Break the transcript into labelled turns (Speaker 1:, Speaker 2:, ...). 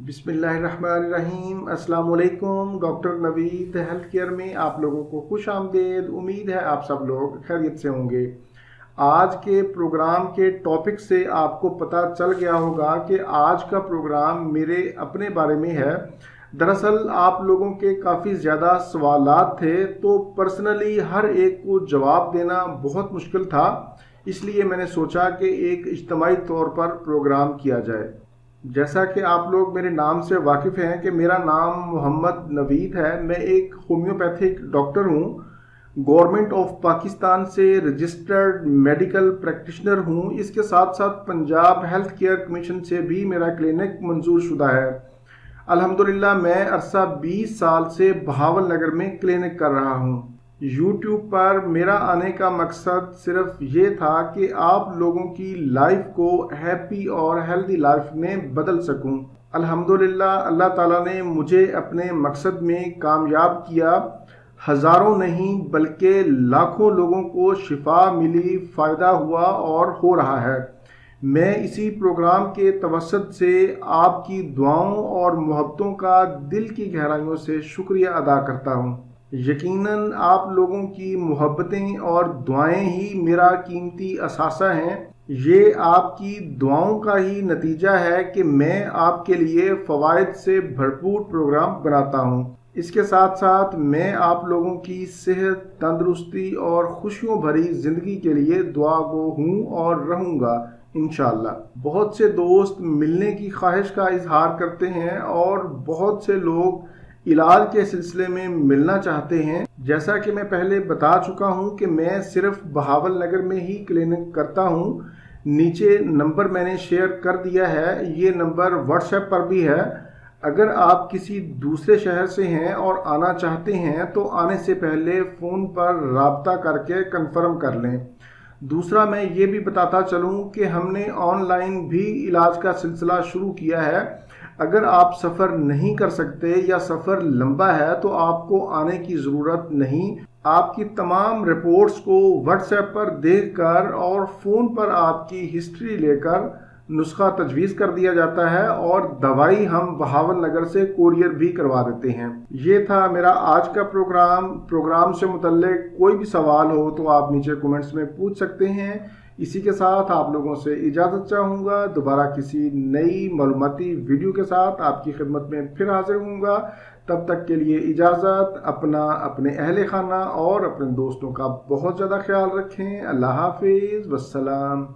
Speaker 1: बिस्मिल्लाहिर्रहमानिर्रहीम। अस्सलाम वालेकुम। डॉक्टर नवीद हेल्थ केयर में आप लोगों को खुश आमदेद। उम्मीद है आप सब लोग खैरियत से होंगे। आज के प्रोग्राम के टॉपिक से आपको पता चल गया होगा कि आज का प्रोग्राम मेरे अपने बारे में है। दरअसल आप लोगों के काफ़ी ज़्यादा सवालात थे, तो पर्सनली हर एक को जवाब देना बहुत मुश्किल था, इसलिए मैंने सोचा कि एक इज्तिमाई तौर पर प्रोग्राम किया जाए। जैसा कि आप लोग मेरे नाम से वाकिफ़ हैं कि मेरा नाम मोहम्मद नवीद है। मैं एक होम्योपैथिक डॉक्टर हूँ। गवर्नमेंट ऑफ पाकिस्तान से रजिस्टर्ड मेडिकल प्रैक्टिशनर हूँ। इसके साथ साथ पंजाब हेल्थ केयर कमीशन से भी मेरा क्लिनिक मंजूर शुदा है। अल्हम्दुलिल्लाह मैं अरसा 20 साल से बहावल नगर में क्लिनिक कर रहा हूँ। यूट्यूब पर मेरा आने का मकसद सिर्फ ये था कि आप लोगों की लाइफ को हैप्पी और हेल्दी लाइफ में बदल सकूं। अल्हम्दुलिल्लाह अल्लाह ताला ने मुझे अपने मकसद में कामयाब किया। हज़ारों नहीं बल्कि लाखों लोगों को शिफा मिली, फ़ायदा हुआ और हो रहा है। मैं इसी प्रोग्राम के तवस्सुत से आपकी दुआओं और मोहब्बतों का दिल की गहराइयों से शुक्रिया अदा करता हूँ। यकीनन आप लोगों की मोहब्बतें और दुआएं ही मेरा कीमती असासा हैं। ये आपकी दुआओं का ही नतीजा है कि मैं आपके लिए फ़वाइद से भरपूर प्रोग्राम बनाता हूँ। इसके साथ साथ मैं आप लोगों की सेहत, तंदुरुस्ती और खुशियों भरी ज़िंदगी के लिए दुआ गो हूँ और रहूँगा इंशाअल्लाह। बहुत से दोस्त मिलने की ख्वाहिश का इजहार करते हैं और बहुत से लोग इलाज के सिलसिले में मिलना चाहते हैं। जैसा कि मैं पहले बता चुका हूं कि मैं सिर्फ बहावल नगर में ही क्लिनिक करता हूं। नीचे नंबर मैंने शेयर कर दिया है, ये नंबर व्हाट्सएप पर भी है। अगर आप किसी दूसरे शहर से हैं और आना चाहते हैं तो आने से पहले फ़ोन पर राब्ता करके कंफर्म कर लें। दूसरा मैं ये भी बताता चलूँ कि हमने ऑनलाइन भी इलाज का सिलसिला शुरू किया है। अगर आप सफ़र नहीं कर सकते या सफ़र लंबा है तो आपको आने की ज़रूरत नहीं। आपकी तमाम रिपोर्ट्स को व्हाट्सएप पर देखकर और फ़ोन पर आपकी हिस्ट्री लेकर नुस्खा तजवीज़ कर दिया जाता है और दवाई हम बहावल नगर से कोरियर भी करवा देते हैं। ये था मेरा आज का प्रोग्राम से मुतल्लिक कोई भी सवाल हो तो आप नीचे कमेंट्स में पूछ सकते हैं। इसी के साथ आप लोगों से इजाज़त चाहूँगा। दोबारा किसी नई मालूमाती वीडियो के साथ आपकी खिदमत में फिर हाजिर होऊंगा। तब तक के लिए इजाज़त। अपना, अपने अहले खाना और अपने दोस्तों का बहुत ज़्यादा ख्याल रखें। अल्लाह हाफिज़, वस्सलाम।